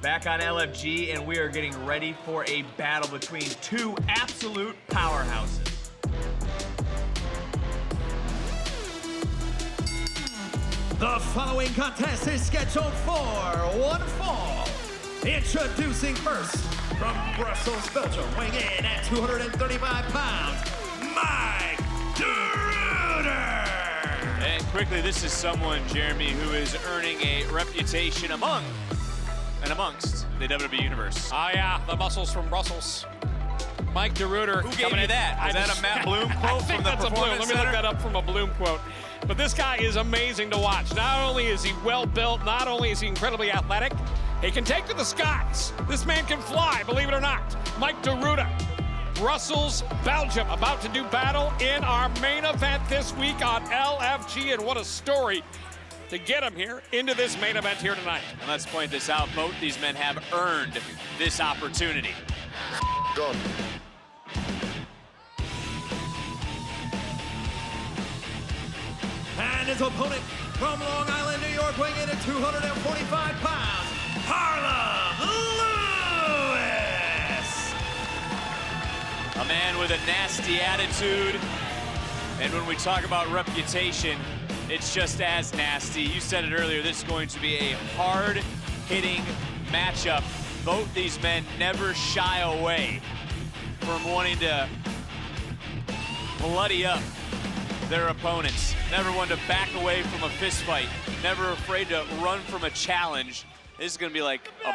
Back on LFG, and we are getting ready for a battle between two absolute powerhouses. The following contest is scheduled for one fall. Introducing first, from Brussels, Belgium, weighing in at 235 pounds, Mike Derudder. And quickly, this is someone, Jeremy, who is earning a reputation amongst the WWE Universe. Oh yeah, the muscles from Brussels. Mike Derudder. Who gave you that? Is that a Matt Bloom quote from the that's a Bloom. Performance Let me look Center? that up from a Bloom quote. But this guy is amazing to watch. Not only is he well built, not only is he incredibly athletic, he can take to the skies. This man can fly, believe it or not. Mike Derudder, Brussels, Belgium, about to do battle in our main event this week on LFG. And what a story to get him here into this main event here tonight. And let's point this out, both these men have earned this opportunity. Go. And his opponent from Long Island, New York, weighing in at 245 pounds, Harlem Lewis. A man with a nasty attitude. And when we talk about reputation, it's just as nasty. You said it earlier, this is going to be a hard-hitting matchup. Both these men never shy away from wanting to bloody up their opponents. Never one to back away from a fist fight. Never afraid to run from a challenge. This is gonna be like a,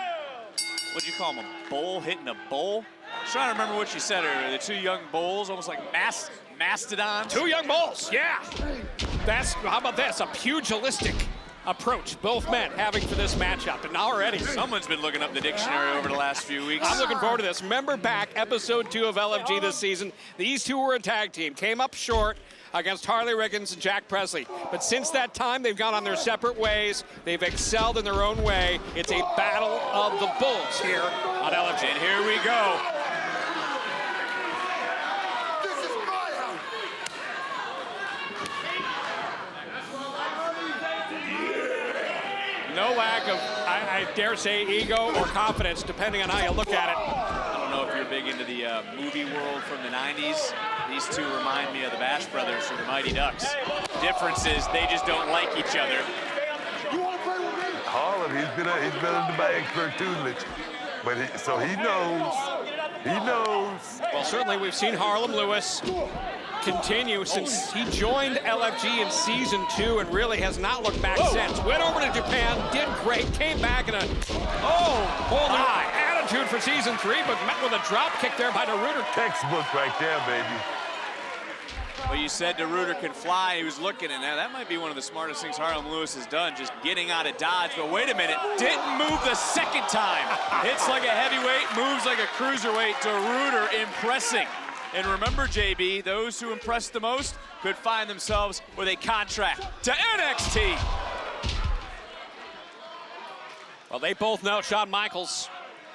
what'd you call them, a bull hitting a bull? I was trying to remember what you said earlier. The two young bulls, almost like mastodons. Two young bulls, yeah. How about this? A pugilistic approach both men having for this matchup. And already, Someone's been looking up the dictionary over the last few weeks. I'm looking forward to this. Remember back, episode 2 of LFG this season, these two were a tag team, came up short against Harley Riggins and Jack Presley. But since that time, they've gone on their separate ways. They've excelled in their own way. It's a battle of the bulls here on LFG. And here we go. No lack of, I dare say, ego or confidence, depending on how you look at it. I don't know if you're big into the movie world from the 90s. These two remind me of the Bash Brothers from the Mighty Ducks. Difference is they just don't like each other. Harlem, he's been in the bag for tutelage, but he knows. He knows. Well, certainly we've seen Harlem Lewis continue since he joined LFG in season 2 and really has not looked back since. Went over to Japan, did great, came back in a whole new attitude for season 3, but met with a drop kick there by Derudder. Textbook right there, baby. Well, you said Derudder can fly. He was looking, and now that might be one of the smartest things Harlem Lewis has done, just getting out of dodge. But wait a minute, didn't move the second time. Hits like a heavyweight, moves like a cruiserweight. Derudder impressing. And remember, JB, those who impressed the most could find themselves with a contract to NXT. Well, they both know Shawn Michaels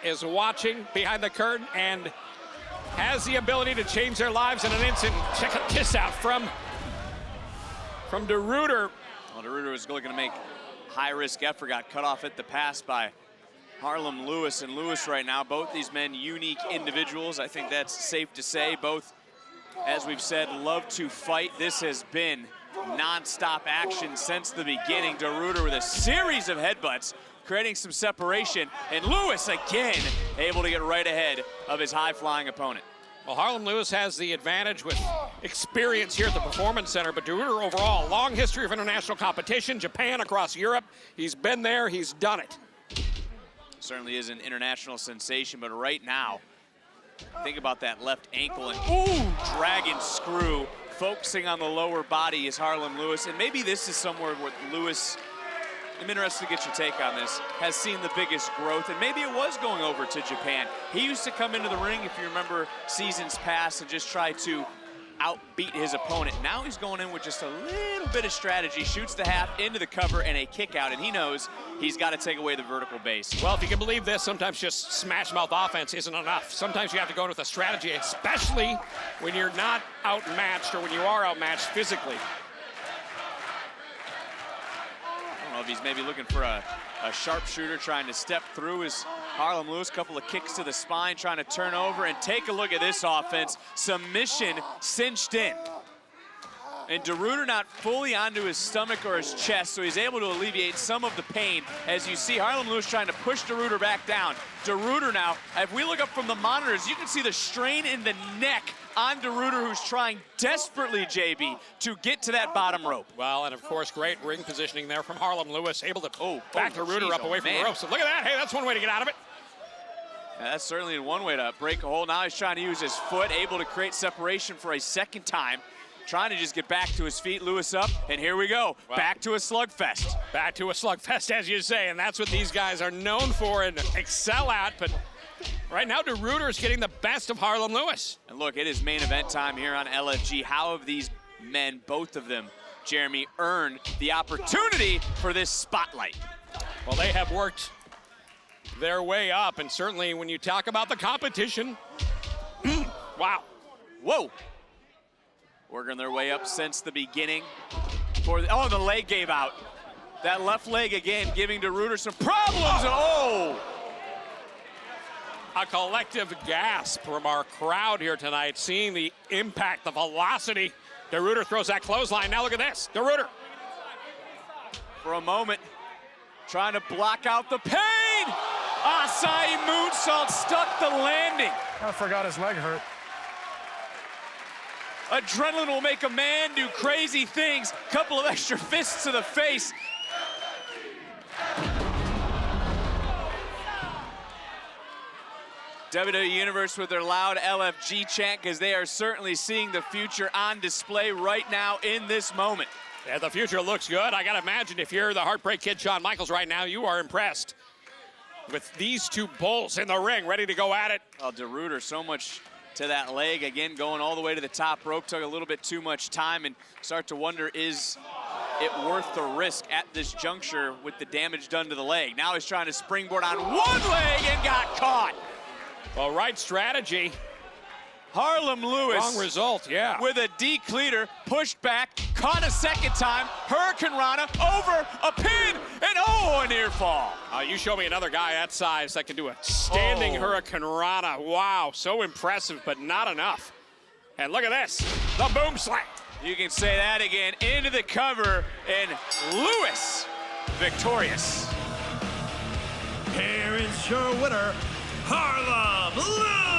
is watching behind the curtain and has the ability to change their lives in an instant. Check this out from Derudder. Well, Derudder was looking to make high-risk effort, got cut off at the pass by Harlem Lewis. And Lewis right now, both these men unique individuals. I think that's safe to say. Both, as we've said, love to fight. This has been non-stop action since the beginning. Derudder with a series of headbutts, creating some separation, and Lewis again able to get right ahead of his high-flying opponent. Well, Harlem Lewis has the advantage with experience here at the Performance Center, but Derudder overall, long history of international competition, Japan, across Europe. He's been there, he's done it. Certainly is an international sensation, but right now, think about that left ankle and ooh, dragon screw. Focusing on the lower body is Harlem Lewis, and maybe this is somewhere where Lewis, I'm interested to get your take on this, has seen the biggest growth, and maybe it was going over to Japan. He used to come into the ring, if you remember seasons past, and just try to outbeat his opponent. Now he's going in with just a little bit of strategy, shoots the half into the cover and a kick out, and he knows he's got to take away the vertical base. Well, if you can believe this, sometimes just smash mouth offense isn't enough. Sometimes you have to go in with a strategy, especially when you're not outmatched or when you are outmatched physically. I don't know if he's maybe looking for a A sharpshooter trying to step through is Harlem Lewis. Couple of kicks to the spine, trying to turn over, and take a look at this offense. Submission cinched in. And Derudder not fully onto his stomach or his chest, so he's able to alleviate some of the pain. As you see, Harlem Lewis trying to push Derudder back down. Derudder now, if we look up from the monitors, you can see the strain in the neck on Derudder, who's trying desperately, JB, to get to that bottom rope. Well, and of course, great ring positioning there from Harlem Lewis, able to back Derudder up away from the ropes. So look at that. Hey, that's one way to get out of it. Yeah, that's certainly one way to break a hold. Now he's trying to use his foot, able to create separation for a second time. Trying to just get back to his feet. Lewis up, and here we go. Wow. Back to a slugfest. Back to a slugfest, as you say, and that's what these guys are known for and excel at. But right now, Derudder is getting the best of Harlem Lewis. And look, it is main event time here on LFG. How have these men, both of them, Jeremy, earned the opportunity for this spotlight? Well, they have worked their way up, and certainly when you talk about the competition, wow. Whoa. Working their way up since the beginning. Oh, the leg gave out. That left leg again, giving Derudder some problems. Oh! A collective gasp from our crowd here tonight, seeing the impact, the velocity. Derudder throws that clothesline. Now look at this, Derudder. For a moment, trying to block out the pain. Acai moonsault stuck the landing. I forgot his leg hurt. Adrenaline will make a man do crazy things. Couple of extra fists to the face. WWE Universe with their loud LFG chant, because they are certainly seeing the future on display right now in this moment. Yeah, the future looks good. I gotta imagine if you're the Heartbreak Kid Shawn Michaels right now, you are impressed with these two bulls in the ring, ready to go at it. Oh, Derudder, so much to that leg, again going all the way to the top rope. Took a little bit too much time, and start to wonder, is it worth the risk at this juncture with the damage done to the leg? Now he's trying to springboard on one leg and got caught. Well, right strategy. Harlem Lewis. Wrong result, yeah. With a decleater, pushed back, caught a second time, Hurricane Rana over a pin, and a near fall. You show me another guy that size that can do a standing Hurricane Rana. Wow, so impressive, but not enough. And look at this, the boom slam. You can say that again, into the cover, and Lewis victorious. Here is your winner, Harlem Lewis.